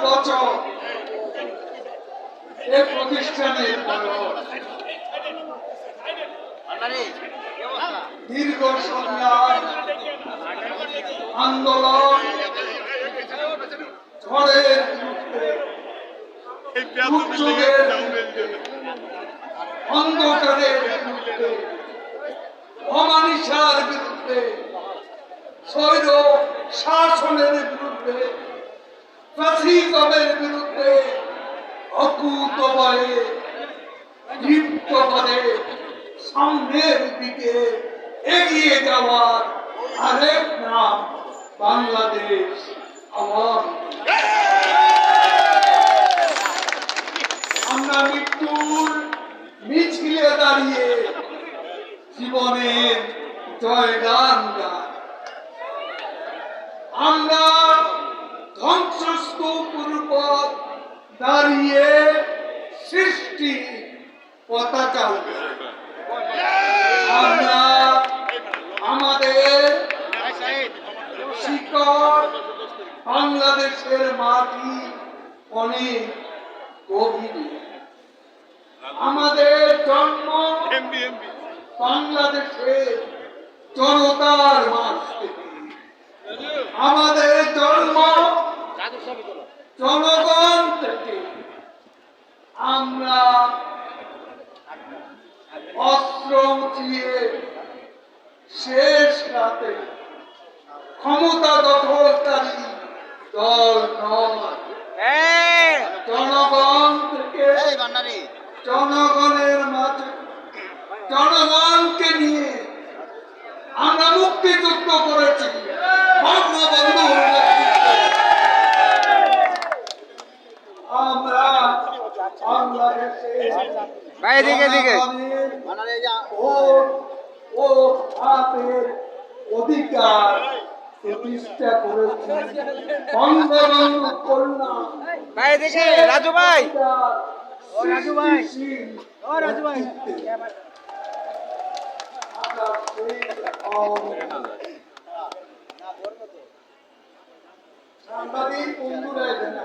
বছর এই প্রতিষ্ঠানের দীর্ঘ সংগ্রাম আন্দোলন ঝড়ের দুর্যোগের অন্ধকারের বিরুদ্ধে অমানিসার বিরুদ্ধে স্বৈর শাসনের বিরুদ্ধে ফ্যাসিজমের বিরুদ্ধে অকুতোভয়ে দীপ্তভাবে সামনের দিকে এগিয়ে যাওয়ার আরেক নাম বাংলাদেশ আওয়ামী লীগ। আমরা মৃত্যুর মিছিলে দাঁড়িয়ে জীবনের জয়গান গাই। আমরা ধ্বংসস্তূপের উপর দাঁড়িয়ে সৃষ্টি পতাকা উঠাই। আমরা আমাদের শিকড় বাংলাদেশের মাটি অনেক গভীরে। আমাদের জন্ম বাংলাদেশের জনতার মাঝ থেকে। আমাদের জন্ম জনগণ থেকে। আমরা অস্ত্র উঠিয়ে শেষ রাতে ক্ষমতা দখলকারী দল নয়, জনগণ থেকে জনগণের মাঝে জনগণকে নিয়ে আমরা মুক্তিযুদ্ধ করেছি। বঙ্গবন্ধু আমরা অধিকার প্রতিষ্ঠা করেছি। বঙ্গবন্ধু কন্যা রাজু ভাই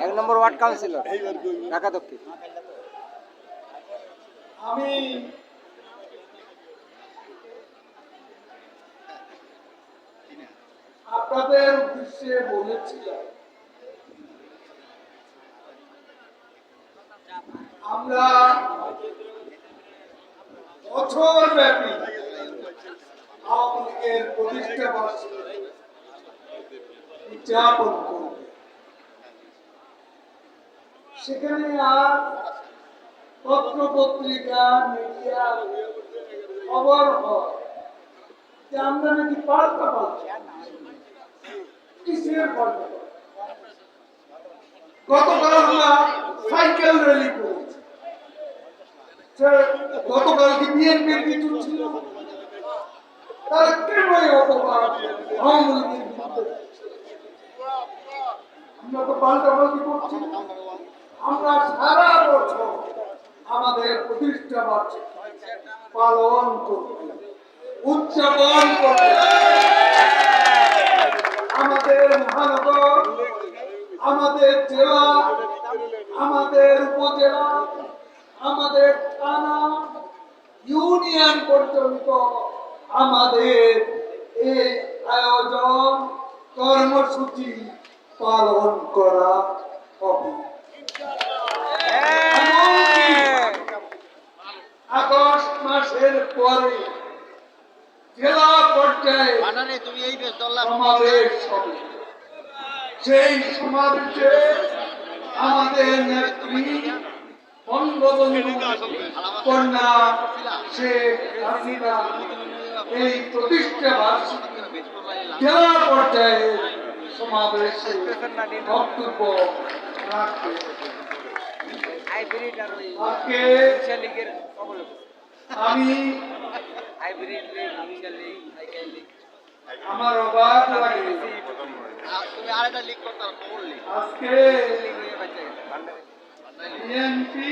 এক নম্বর ওয়ার্ড কাউন্সিলর ঢাকা দক্ষিণ। আমি আপনাদের উদ্দেশ্যে বলেছিলাম আমরা বছর ব্যাপী আওয়ামী লীগের প্রতিষ্ঠা বার্ষিকী উদযাপন করব। সেখানে আর পত্র পত্রিকা মিডিয়া খবর হয় যে আমরা নাকি পাল্টা কিসের পাল্টা। গতকাল আমরা সাইকেল র্যালি করেছি। গতকাল কি বিএনপির কিছু ছিল? তারা কেন অপবাদ আওয়ামী লীগের বিরুদ্ধে? আমরা তো পাল্টাপাল্টি করছি। আমরা সারা বছর আমাদের প্রতিষ্ঠা বার্ষিকী পালন করব, উদযাপন করব। আমাদের মহানগর, আমাদের জেলা, আমাদের উপজেলা, আমাদের থানা, ইউনিয়ন পর্যন্ত আমাদের এই আয়োজন কর্মসূচি পালন করা হবে। আগস্ট মাসের পরে জেলা পর্যায়ে সমাবেশ হবে। সেই সমাবেশে আমাদের নেত্রী বঙ্গবন্ধু কন্যা শেখ হাসিনা এই প্রতিষ্ঠা বার্ষিকী জেলা পর্যায়ে সমাবেশে বক্তব্য রাখবে। আমি আমার অবাক লাগে আজকে বিএনপি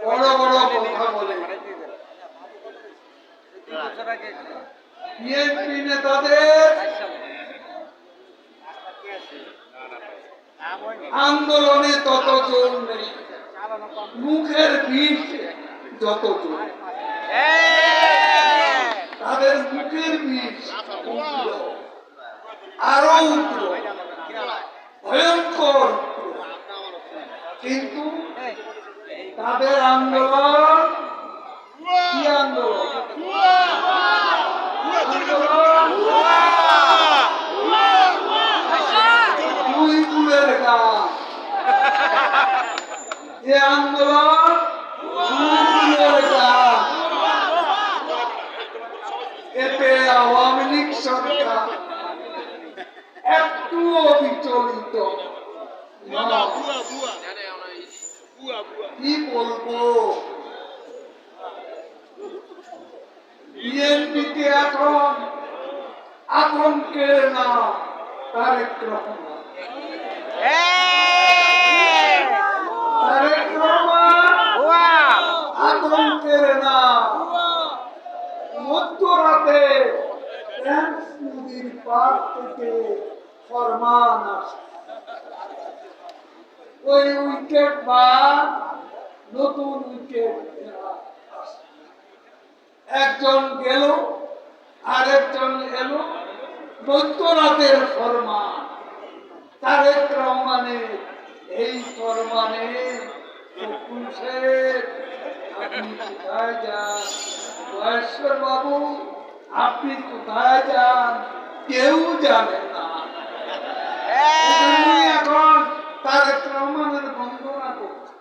বড় বড় কথা বলে, বিএনপি নেতাদের আন্দোলনে তত জোর নেই, মুখের বিষ যত জোর। তাদের মুখের বিষ উগ্র, আরো উগ্র, ভয়ঙ্কর, কিন্তু তাদের আন্দোলন কি আন্দোলন? দুই কুলের গান। এ আন্দোলন দুই কুলের গান। এতে আওয়ামী লীগ সরকার একটুও বিচলিত নয়। কি বলবো, বিএনপিকে এখন আতঙ্কের নাম তারেক রহমান। তারেক রহমান আতঙ্কের নাম। মধ্যরাতে টেমস নদীর পার থেকে ফরমান আসে, ওই উইকেট বা নতুন উইকেট একজন গেল, আরেকজন এলো। মধ্যরাতের ফরমান তারেক রহমানের। এই ফরমানে আপনি কোথায় যান? বয়স্কর বাবু আপনি কোথায় যান? কেউ জানে না। এখন তারেক রহমানের বন্দনা করছে,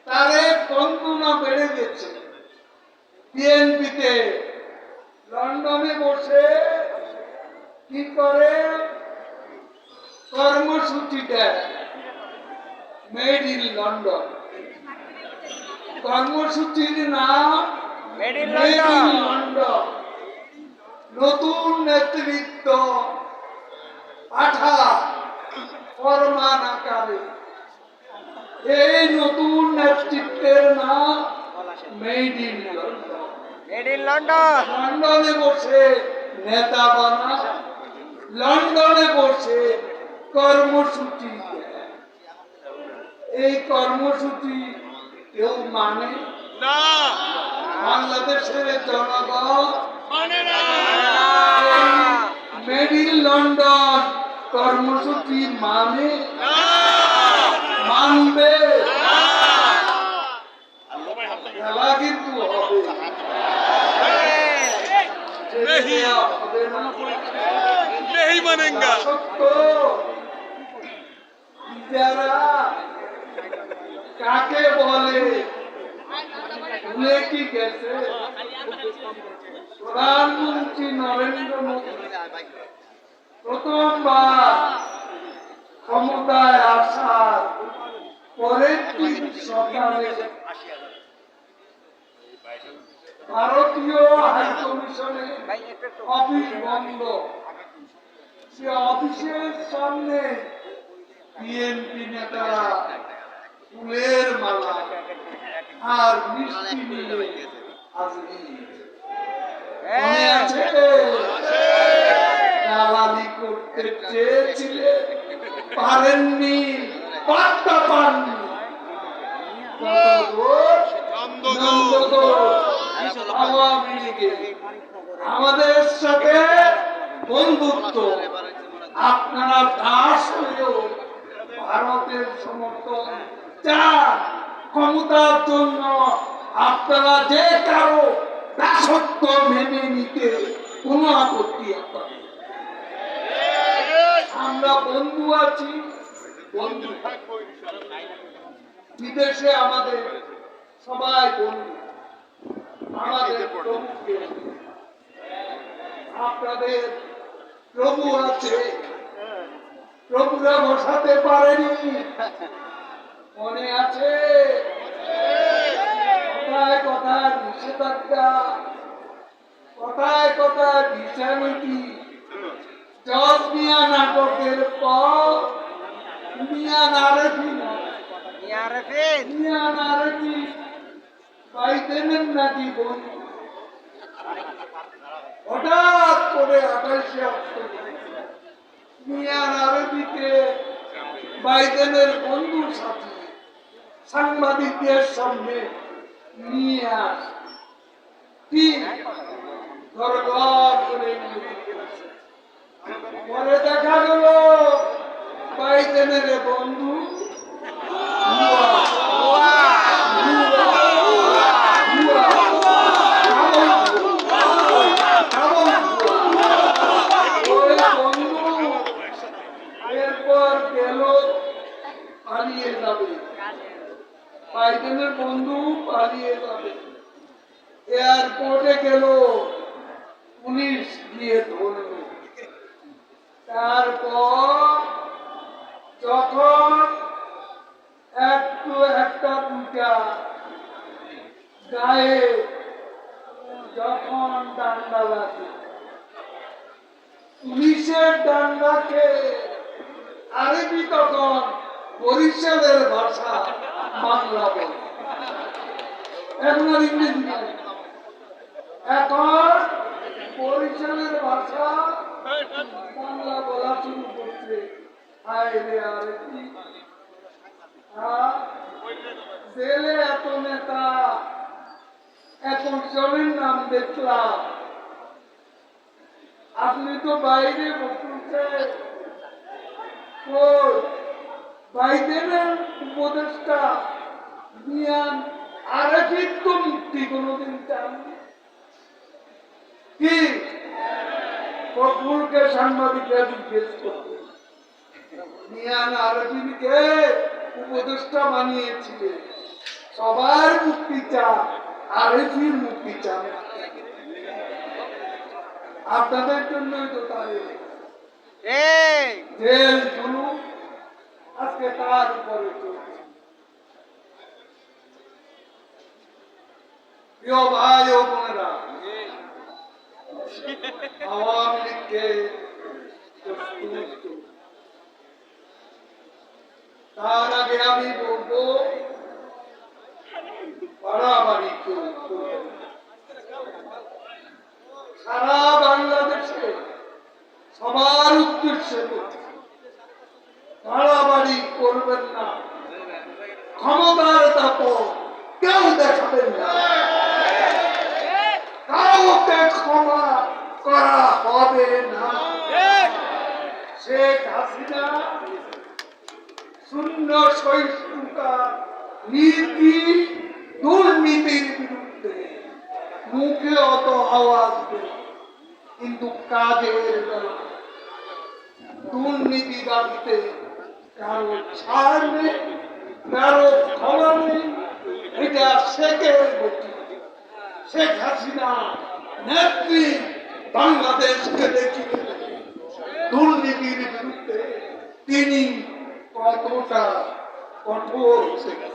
তারেক বন্দনা বেড়ে গেছে। বিএনপিতে লন্ডনে বসে কি করে কর্মসূচি দেয়, মেড ইন লন্ডন। কর্মসূচির নাম মেড ইন লন্ডন। নতুন নেতৃত্ব পাঠা ফরমান আকারে। এই নতুন নেতৃত্বের নাম মেড ইন লন্ডন। লন্ডনে বসে নেতা বানা, লন্ডনে বসে কর্মসূচি দেয়। এই কর্মসূচি কেউ মানে না। বাংলাদেশের জনগণ মেড ইন লন্ডন কর্মসূচি মানে মানবে? খেলা কিন্তু হবে, যারা কাকে বলে ভুলে কি গেছে? প্রধানমন্ত্রী নরেন্দ্র মোদী প্রথমবার ক্ষমতায় আসার পরের দিন সকালে ভারতীয় হাইকমিশনে অফিস বন্ধ। সে অফিসের সামনে বিএনপি নেতারা ফুলের মালা আর মিষ্টি নিয়ে মনে আছে? দালালি করতে চেয়েছিলে, পারেননি, পাত্তা পাননি। আওয়ামী লীগের আমাদের সাথে বন্ধুত্ব, আপনারা দাস হয়েও ভারতের সমর্থন চান। ক্ষমতার জন্য আপনারা যে কারো দাসত্ব মেনে নিতে কোনো আপত্তি আপনাদের। আমরা বন্ধু আছি, বন্ধু বিদেশে আমাদের সবাই বন্ধু। আমাদের প্রভুকে, আপনাদের প্রভু আছে, প্রভুরা বসাতে পারেনি, মনে আছে? কথায় কথায় নিষেধাজ্ঞা, কথায় কথায় ভিসা নীতি। জজ মিয়া নাটকের পর মিয়া নারেফি পাইতেন নাকি বন্ধু? হঠাৎ করে 28শে অক্টোবর মিয়ার আরবিতে বাইডেনের বন্ধুর সাথে সাংবাদিকদের সামনে নিয়ে আসে। কি গড়গড় করে পরে দেখা গেল বাইডেনের বন্ধু এরপর গেল পালিয়ে যাবে, বাইডেনের বন্ধু পালিয়ে যাবে, এয়ারপোর্টে গেল, পুলিশ গিয়ে ধরল। তারপর যখন একটা দুটা গায়ে যখন ডান্ডা লাগে, পুলিশের ডান্ডাকে আরবি তখন বরিশালের ভাষা বাংলা বলে, এখন আর ইংরেজি বলে। এখন বরিশালের ভাষা বাংলা বলা শুরু করছে। জেলে এত নেতা, এত জনের নাম দেখলাম, আপনি তো বাইরে বসে বাইডেনের উপদেষ্টা মিয়ান আরবির তো মুক্তি কোনদিন চাননি। কি ফখরুলকে সাংবাদিকরা জিজ্ঞেস করবে, মিয়ান আরবিকে উপদেষ্টা বানিয়েছিলেন, সবার মুক্তি চান, আরবির মুক্তি চান, আপনাদের জন্যই তো তাই জেল জুলুম আজকে তার উপরে চলছে। প্রিয় ভাই ও বোনেরা, আওয়ামী লীগকে তার আগে আমি বলবো বাড়াবাড়ি সারা বাংলাদেশে সবার উদ্দেশ্যে বাড়াবাড়ি করবেন না, ক্ষমতার দাপট কেউ দেখাবেন না, কাউকে ক্ষমা করা হবে না। শেখ হাসিনা শূন্য সহিষ্ণুতা নীতি দুর্নীতির বিরুদ্ধে মুখে অত আওয়াজ দেয়, কিন্তু কাজের বেলা দুর্নীতি দাবিতে কারো ছাড় নেই, কারো ক্ষমা নেই। এটা শেখের গতি। শেখ হাসিনা নেত্রী বাংলাদেশকে দেখিয়ে দুর্নীতির বিরুদ্ধে তিনি কতটা কঠোর ছিলেন।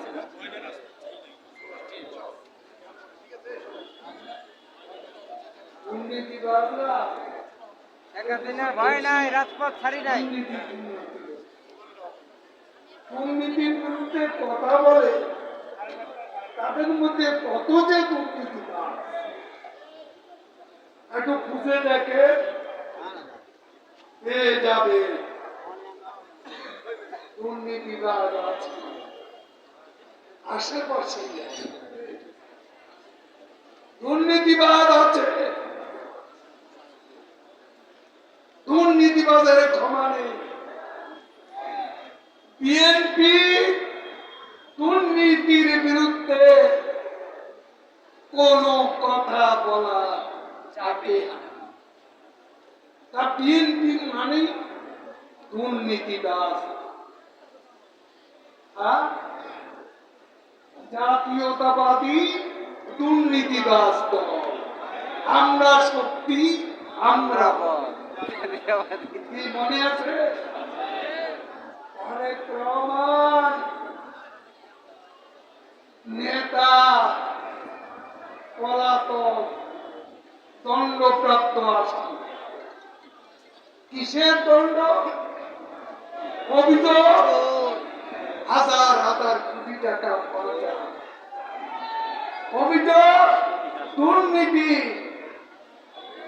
দুর্নীতিবাজরা ভয় নাই, রাজপথ ছাড়ি নাই, দুর্নীতির বিরুদ্ধে কথা বলে, তাদের মধ্যে কত যে দুর্নীতিবাজ একটু খুঁজে দেখে পেয়ে যাবে। দুর্নীতিবাজ আছে আশেপাশে, দুর্নীতিবাজ আছে, দুর্নীতিবাজের ক্ষমা নেই। বিএনপি দুর্নীতির বিরুদ্ধে কোন কথা বলা যাবে না। তা বিএনপি মানে দুর্নীতিবাজ, জাতীয়তাবাদী দুর্নীতিবাজ দল। আমরা সত্যি, আমরা কি মনে আছে অনেক রহমান নেতা পলাতক দণ্ডপ্রাপ্ত আসামি, কিসের দণ্ড? অভিযোগ হাজার হাজার কোটি টাকা খরচ, অভিযোগ দুর্নীতি,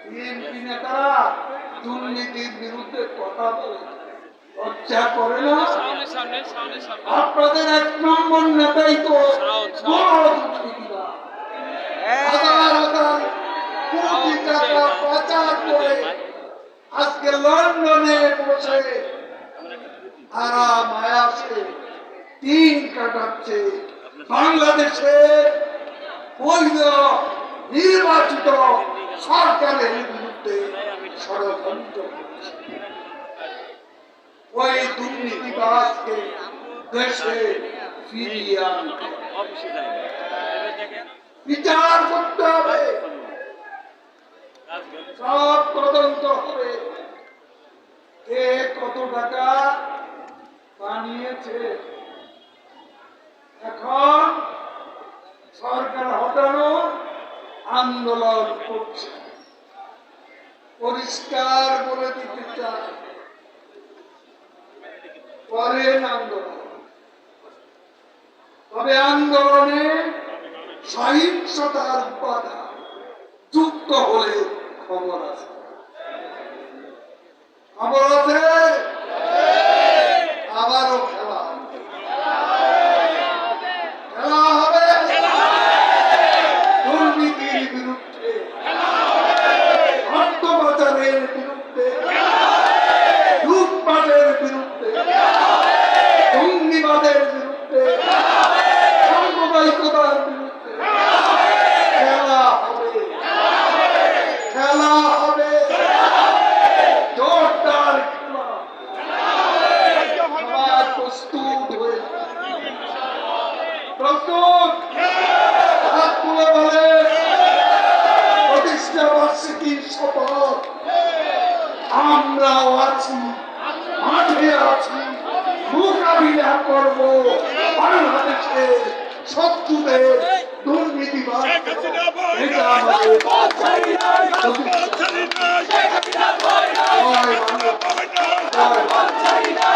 বিএনপি নেতারা দুর্নীতির বিরুদ্ধে কথা বলে লজ্জা করে না? আপনাদের 1 নম্বর নেতাই তো বড় দুর্নীতিবাজ। হাজার হাজার কোটি টাকা পাচার করে আজকে লন্ডনে বসে আরাম আয়াসে দিন কাটাচ্ছে। বাংলাদেশে বৈধ নির্বাচিত সরকারের বিরুদ্ধে ষড়যন্ত্র করছে। ওই দুর্নীতিবাজকে দেশে ফিরিয়ে আনতে বিচার করতে হবে, সব তদন্ত হবে। কে কত টাকা বানিয়েছে, এখন সরকার হটানো আন্দোলন করছে। পরিষ্কার বলে দিতে চায়, করেন আন্দোলন, তবে আন্দোলনে সহিংসতার বাধা যুক্ত হলে খবর আছে। খবর আছে, আবারও খেলা খেলা হবে। দুর্নীতির বিরুদ্ধে, অর্থ পাচারের বিরুদ্ধে, লুটপাটের বিরুদ্ধে, জঙ্গিবাদের বিরুদ্ধে, সাম্প্রদায়িকতার বিরুদ্ধে খেলা হবে, খেলা হবে, জোরদার খেলা। সবাই প্রস্তুত হয়ে প্রস্তুত, হাত তুলে বলে প্রতিষ্ঠা বার্ষিকীর শপথ। আমরাও আছি, মাঠে আছি, মোকাবিলা করব বাংলাদেশের শত্রুদের দুর্নীতিবাদ। এটা আমাদের জয় বাংলা, জয় বাংলা।